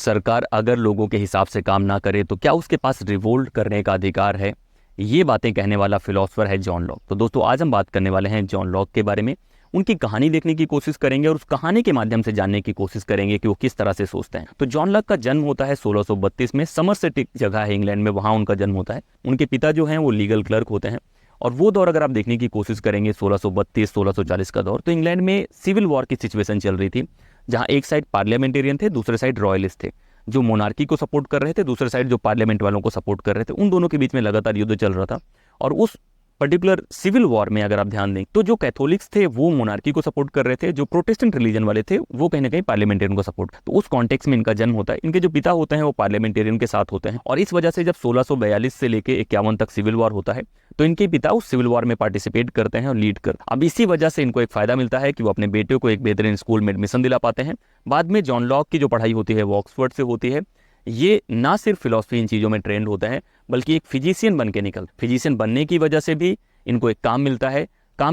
सरकार अगर लोगों के हिसाब से काम ना करे तो क्या उसके पास रिवोल्ट करने का अधिकार है? ये बातें कहने वाला फिलोसोफर है जॉन लॉक। तो दोस्तों आज हम बात करने वाले हैं जॉन लॉक के बारे में। उनकी कहानी देखने की कोशिश करेंगे और उस कहानी के माध्यम से जानने की कोशिश करेंगे कि वो किस तरह से सोचते हैं। तो जॉन लॉक का जन्म होता है 1632 में, समरसेट एक जगह है इंग्लैंड में, वहां उनका जन्म होता है। उनके पिता जो हैं वो लीगल क्लर्क होते हैं। और वो दौर अगर आप देखने की कोशिश करेंगे 1632-1640 का दौर, तो इंग्लैंड में सिविल वॉर की सिचुएशन चल रही थी, जहां एक साइड पार्लियामेंटेरियन थे, दूसरे साइड रॉयलिस्ट थे जो मोनार्की को सपोर्ट कर रहे थे, दूसरे साइड जो पार्लियामेंट वालों को सपोर्ट कर रहे थे। उन दोनों के बीच में लगातार युद्ध चल रहा था। और उस पर्टिकुलर सिविल वॉर में अगर आप ध्यान दें तो जो कैथोलिक्स थे वो मोनार्की को सपोर्ट कर रहे थे, जो प्रोटेस्टेंट रिलीजन वाले थे वो कहीं ना कहीं पार्लियामेंटेरियन को सपोर्ट। तो उस कॉन्टेक्स्ट में इनका जन्म होता है। इनके जो पिता होते हैं वो पार्लियामेंटेरियन के साथ होते हैं और इस वजह से जब 1642 से लेकर 51 तक सिविल वॉर होता है तो इनके पिता उस सिविल वॉर में पार्टिसिपेट करते हैं और लीड करते हैं। अब इसी वजह से इनको एक फायदा मिलता है कि वो अपने बेटे को एक बेहतरीन स्कूल में एडमिशन दिला पाते हैं। बाद में जॉन लॉक की जो पढ़ाई होती है वो ऑक्सफोर्ड से होती है। ये ना सिर्फ फिलॉसफी इन चीज़ों में ट्रेंड होते हैं बल्कि एक फिजिशियन बन के फिजिशियन बनने की वजह से भी इनको एक काम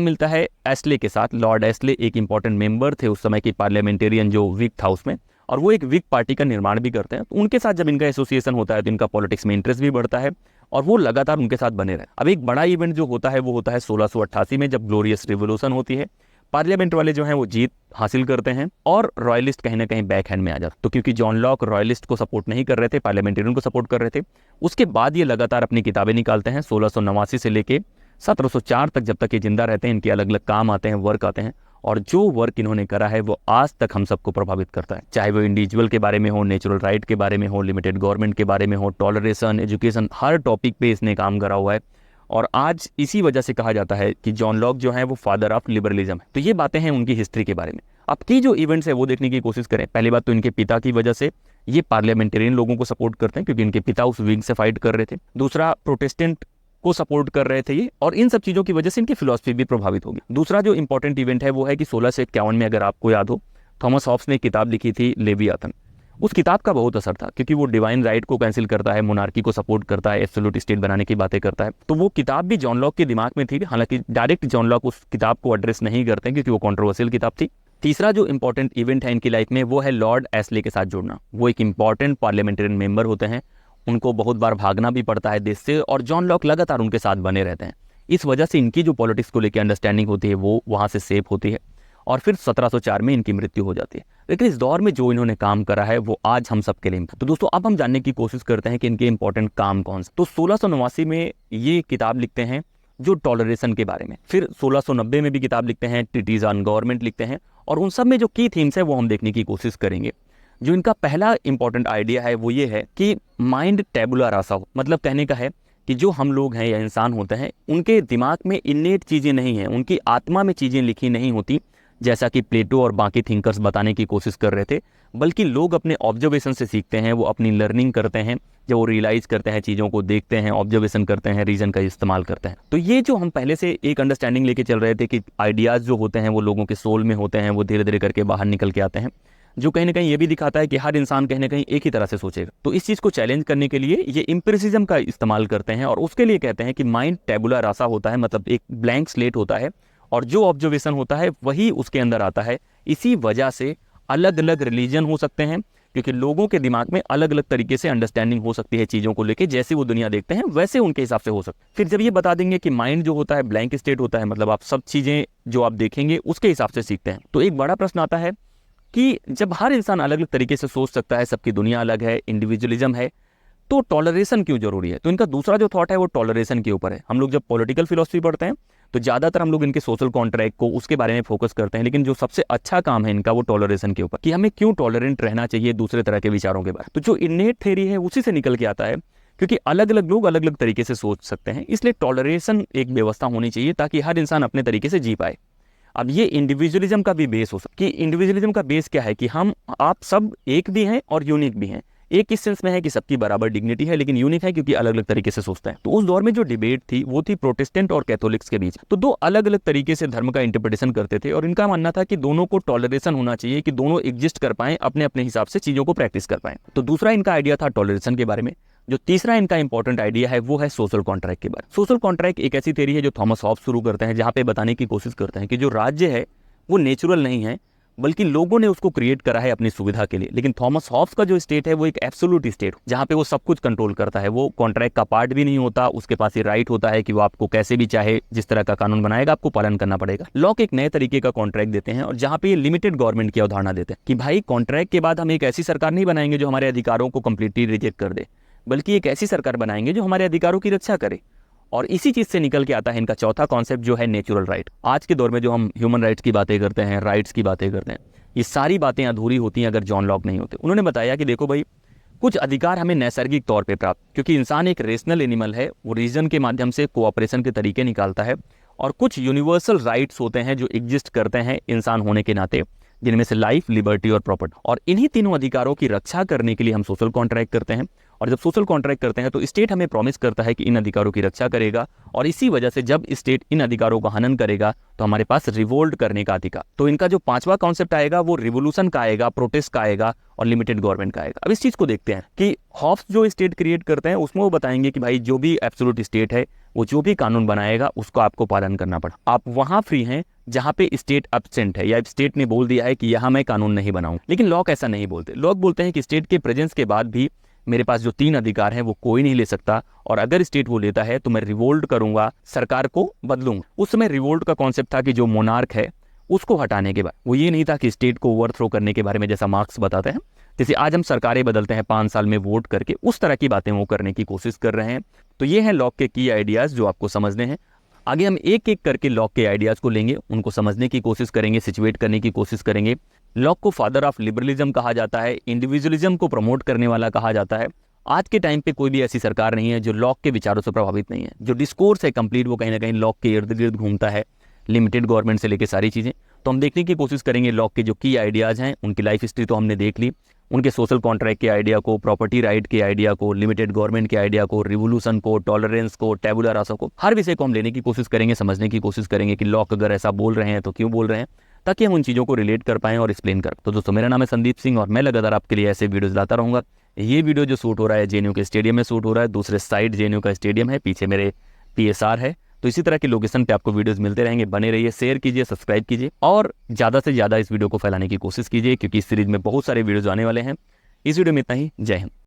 मिलता है एस्ले के साथ। लॉर्ड एस्ले एक इंपॉर्टेंट मेंबर थे उस समय की पार्लियामेंटेरियन जो विग था उसमें, और वो एक विग पार्टी का निर्माण भी करते हैं। तो उनके साथ जब इनका एसोसिएशन होता है तो इनका पॉलिटिक्स में इंटरेस्ट भी बढ़ता है और वो लगातार उनके साथ बने रहे। अब एक बड़ा इवेंट जो होता है वो होता है 1688 में, जब ग्लोरियस रिवोल्यूशन होती है। पार्लियामेंट वाले जो हैं वो जीत हासिल करते हैं और रॉयलिस्ट कहीं ना कहीं बैक हैंड में आ जाते। तो क्योंकि जॉन लॉक रॉयलिस्ट को सपोर्ट नहीं कर रहे थे, पार्लियामेंटेरियन को सपोर्ट कर रहे थे, उसके बाद ये लगातार अपनी किताबें निकालते हैं। 1689 से लेके 1704 तक, जब तक ये जिंदा रहते हैं, इनके अलग अलग काम आते हैं, वर्क आते हैं। और जो वर्क इन्होंने करा है वो आज तक हम सबको प्रभावित करता है, चाहे वो इंडिविजुअल के बारे में हो, नेचुरल राइट के बारे में हो, लिमिटेड गवर्नमेंट के बारे में हो, टॉलरेशन, एजुकेशन, हर टॉपिक पे इसने काम करा हुआ है। और आज इसी वजह से कहा जाता है कि जॉन लॉक जो है वो फादर ऑफ लिबरलिज्म है। तो ये बातें हैं उनकी हिस्ट्री के बारे में। अब की जो इवेंट्स है वो देखने की कोशिश करें। पहली बात तो इनके पिता की वजह से ये पार्लियामेंटेरियन लोगों को सपोर्ट करते हैं क्योंकि इनके पिता उस विंग से फाइट कर रहे थे। दूसरा, प्रोटेस्टेंट को सपोर्ट कर रहे थे ये, और इन सब चीजों की वजह से इनकी फिलॉसफी भी प्रभावित होगी। दूसरा जो इंपॉर्टेंट इवेंट है वो है कि 1651 में, अगर आपको याद हो, थॉमस हॉब्स ने एक किताब लिखी थी लेवियाथन। उस किताब का बहुत असर था क्योंकि वो डिवाइन राइट को कैंसिल करता है, मोनार्की को सपोर्ट करता है, एब्सोल्यूट स्टेट बनाने की बातें करता है। तो वो किताब भी जॉन लॉक के दिमाग में थी, हालांकि डायरेक्ट जॉन लॉक उस किताब को एड्रेस नहीं करते क्योंकि वो कंट्रोवर्शियल किताब थी। तीसरा जो इंपॉर्टेंट इवेंट है इनकी लाइफ में वो है लॉर्ड एस्ले के साथ जुड़ना। वो एक इंपॉर्टेंट पार्लियामेंटेरियन मेंबर होते हैं, उनको बहुत बार भागना भी पड़ता है देश से, और जॉन लॉक लगातार उनके साथ बने रहते हैं। इस वजह से इनकी जो पॉलिटिक्स को लेकर अंडरस्टैंडिंग होती है वो वहां से सेफ होती है। और फिर 1704 में इनकी मृत्यु हो जाती है। लेकिन इस दौर में जो इन्होंने काम करा है वो आज हम सबके लिए। तो दोस्तों अब हम जानने की कोशिश करते हैं कि इनके इंपॉर्टेंट काम कौन से। तो 1689 में ये किताब लिखते हैं जो टॉलरेशन के बारे में। फिर 1690 में भी किताब लिखते हैं, ट्रीटीज ऑन गवर्नमेंट लिखते हैं, और उन सब में जो की थीम्स है वो हम देखने की कोशिश करेंगे। जो इनका पहला इंपॉर्टेंट आइडिया है वो ये है कि माइंड टैबुला रासा हो। मतलब कहने का है कि जो हम लोग हैं या इंसान होते हैं उनके दिमाग में इन्नेट चीज़ें नहीं हैं, उनकी आत्मा में चीज़ें लिखी नहीं होती, जैसा कि प्लेटो और बाकी थिंकर्स बताने की कोशिश कर रहे थे। बल्कि लोग अपने ऑब्जर्वेशन से सीखते हैं, वो अपनी लर्निंग करते हैं, जब वो रियलाइज करते हैं, चीज़ों को देखते हैं, ऑब्जर्वेशन करते हैं, रीजन का इस्तेमाल करते हैं। तो ये जो हम पहले से एक अंडरस्टैंडिंग लेके चल रहे थे कि आइडियाज़ जो होते हैं वो लोगों के सोल में होते हैं, वो धीरे धीरे करके बाहर निकल के आते हैं, जो कहीं ना कहीं ये भी दिखाता है कि हर इंसान कहीं ना कहीं एक ही तरह से सोचेगा। तो इस चीज़ को चैलेंज करने के लिए ये एम्पिरिसिज्म का इस्तेमाल करते हैं और उसके लिए कहते हैं कि माइंड टैबुला रासा होता है, मतलब एक ब्लैंक स्लेट होता है और जो ऑब्जर्वेशन होता है वही उसके अंदर आता है। इसी वजह से अलग अलग रिलीजन हो सकते हैं क्योंकि लोगों के दिमाग में अलग अलग तरीके से अंडरस्टैंडिंग हो सकती है चीज़ों को लेके, जैसे वो दुनिया देखते हैं वैसे उनके हिसाब से हो सकता है। फिर जब ये बता देंगे कि माइंड जो होता है ब्लैंक स्टेट होता है, मतलब आप सब चीज़ें जो आप देखेंगे उसके हिसाब से सीखते हैं। तो एक बड़ा प्रश्न आता है कि जब हर इंसान अलग अलग तरीके से सोच सकता है, सबकी दुनिया अलग है, इंडिविजुअलिज्म है, तो टॉलरेशन क्यों जरूरी है? तो इनका दूसरा जो थॉट है वो टॉलरेशन के ऊपर है। हम लोग जब पॉलिटिकल फिलॉसफी पढ़ते हैं तो ज़्यादातर हम लोग इनके सोशल कॉन्ट्रैक्ट को, उसके बारे में फोकस करते हैं, लेकिन जो सबसे अच्छा काम है इनका वो टॉलरेशन के ऊपर, कि हमें क्यों टॉलरेंट रहना चाहिए दूसरे तरह के विचारों के बारे में। तो जो इनेट थ्योरी है उसी से निकल के आता है, क्योंकि अलग अलग लोग अलग अलग तरीके से सोच सकते हैं, इसलिए टॉलरेशन एक व्यवस्था होनी चाहिए ताकि हर इंसान अपने तरीके से जी पाए। अब ये इंडिविजुअलिज्म का भी बेस हो सकता है कि इंडिविजुअलिज्म का बेस क्या है कि हम आप सब एक भी हैं और यूनिक भी हैं। एक इस सेंस में है कि सबकी बराबर डिग्निटी है, लेकिन यूनिक है क्योंकि अलग अलग तरीके से सोचता है। तो उस दौर में जो डिबेट थी वो थी प्रोटेस्टेंट और कैथोलिक्स के बीच। तो दो अलग अलग तरीके से धर्म का इंटरप्रिटेशन करते थे और इनका मानना था कि दोनों को टॉलरेशन होना चाहिए, कि दोनों एग्जिस्ट कर पाएं, अपने अपने हिसाब से चीजों को प्रैक्टिस कर पाएं। तो दूसरा इनका आइडिया था टॉलरेशन के बारे में। जो तीसरा इनका इंपॉर्टेंट आइडिया है वो है सोशल कॉन्ट्रैक्ट के बारे में। सोशल कॉन्ट्रैक्ट एक ऐसी थ्योरी है जो थॉमस हॉब्स शुरू करते हैं, जहां पे बताने की कोशिश करते हैं कि जो राज्य है वो नेचुरल नहीं है, बल्कि लोगों ने उसको क्रिएट करा है अपनी सुविधा के लिए। लेकिन थॉमस हॉब्स का जो स्टेट है वो एक एब्सोल्यूट स्टेट, जहां पे वो सब कुछ कंट्रोल करता है, वो कॉन्ट्रैक्ट का पार्ट भी नहीं होता, उसके पास ये राइट होता है कि वो आपको कैसे भी चाहे जिस तरह का कानून बनाएगा आपको पालन करना पड़ेगा। लॉक एक नए तरीके का कॉन्ट्रैक्ट देते हैं और जहां पे ये लिमिटेड गवर्नमेंट की अवधारणा देते हैं कि भाई कॉन्ट्रैक्ट के बाद हम एक ऐसी सरकार नहीं बनाएंगे जो हमारे अधिकारों को कंप्लीटली रिजेक्ट कर दे, बल्कि एक ऐसी सरकार बनाएंगे जो हमारे अधिकारों की रक्षा करे। और इसी चीज से निकल के आता है इनका चौथा कॉन्सेप्ट जो है नेचुरल राइट। आज के दौर में जो हम ह्यूमन राइट्स की बातें करते हैं, राइट्स की बातें करते हैं, ये सारी बातें अधूरी होती हैं अगर जॉन लॉक नहीं होते। उन्होंने बताया कि देखो भाई, कुछ अधिकार हमें नैसर्गिक तौर पे प्राप्त, क्योंकि इंसान एक रेशनल एनिमल है, वो रीजन के माध्यम से कोऑपरेशन के तरीके निकालता है, और कुछ यूनिवर्सल राइट्स होते हैं जो एग्जिस्ट करते हैं इंसान होने के नाते, जिनमें से लाइफ, लिबर्टी और प्रॉपर्टी। और इन्हीं तीनों अधिकारों की रक्षा करने के लिए हम सोशल कॉन्ट्रैक्ट करते हैं। और जब सोशल कॉन्ट्रैक्ट करते हैं तो स्टेट हमें प्रॉमिस करता है कि इन अधिकारों की रक्षा करेगा, और इसी वजह से जब स्टेट इन अधिकारों का हनन करेगा तो हमारे पास रिवोल्ट करने का अधिकार। तो इनका जो पांचवा कॉन्सेप्ट आएगा वो रिवोल्यूशन का आएगा, प्रोटेस्ट का आएगा और लिमिटेड गवर्नमेंट का आएगा। अब इस चीज को देखते हैं कि हॉब्स जो स्टेट क्रिएट करते हैं उसमें वो बताएंगे कि भाई जो भी एब्सोल्यूट स्टेट है वो जो भी कानून बनाएगा उसको आपको पालन करना पड़ा। आप वहां फ्री हैं जहां पे स्टेट एब्सेंट है, या स्टेट ने बोल दिया है कि यहां मैं कानून नहीं बनाऊं। लेकिन लॉक ऐसा नहीं बोलते। लॉक बोलते हैं कि स्टेट के प्रेजेंस के बाद भी मेरे पास जो 3 अधिकार हैं वो कोई नहीं ले सकता, और अगर स्टेट वो लेता है तो मैं रिवोल्ट करूंगा, सरकार को बदलूंगा। उस समय रिवोल्ट का कॉन्सेप्ट था कि जो मोनार्क है उसको हटाने के बाद, वो ये नहीं था कि स्टेट को ओवरथ्रो करने के बारे में, जैसा मार्क्स बताते हैं, जैसे आज हम सरकारें बदलते हैं 5 साल में वोट करके, उस तरह की बातें वो करने की कोशिश कर रहे हैं। तो ये हैं लॉक के की आइडियाज जो आपको समझने हैं। आगे हम एक एक करके लॉक के आइडियाज को लेंगे, उनको समझने की कोशिश करेंगे, सिचुएट करने की कोशिश करेंगे। लॉक को फादर ऑफ लिबरलिज्म कहा जाता है, इंडिविजुअलिज्म को प्रमोट करने वाला कहा जाता है। आज के टाइम पे कोई भी ऐसी सरकार नहीं है जो लॉक के विचारों से प्रभावित नहीं है। जो डिस्कोर्स है कंप्लीट वो कहीं ना कहीं लॉक के इर्द गिर्द घूमता है, लिमिटेड गवर्नमेंट से लेके सारी चीजें। तो हम देखने की कोशिश करेंगे लॉक के जो की आइडियाज हैं, उनकी लाइफ हिस्ट्री तो हमने देख ली, उनके सोशल कॉन्ट्रैक्ट के आइडिया को, प्रॉपर्टी राइट के आइडिया को, लिमिटेड गवर्नमेंट के आइडिया को, रिवोल्यूशन को, टॉलरेंस को, टैबुला रासा को, हर विषय को हम लेने की कोशिश करेंगे, समझने की कोशिश करेंगे कि लॉक अगर ऐसा बोल रहे हैं तो क्यों बोल रहे हैं, ताकि हम उन चीज़ों को रिलेट कर पाएं और एक्सप्लेन कर। तो दोस्तों, मेरा नाम है संदीप सिंह और मैं लगातार आपके लिए ऐसे वीडियोस लाता रहूंगा। ये वीडियो जो शूट हो रहा है जेएनयू के स्टेडियम में शूट हो रहा है, दूसरे साइड जेएनयू का स्टेडियम है, पीछे मेरे पीएसआर है। तो इसी तरह की लोकेशन पे आपको वीडियोस मिलते रहेंगे। बने रहिए, शेयर कीजिए, सब्सक्राइब कीजिए और ज़्यादा से ज़्यादा इस वीडियो को फैलाने की कोशिश कीजिए, क्योंकि इस सीरीज में बहुत सारे वीडियोज आने वाले हैं। इस वीडियो में इतना ही। जय हिंद।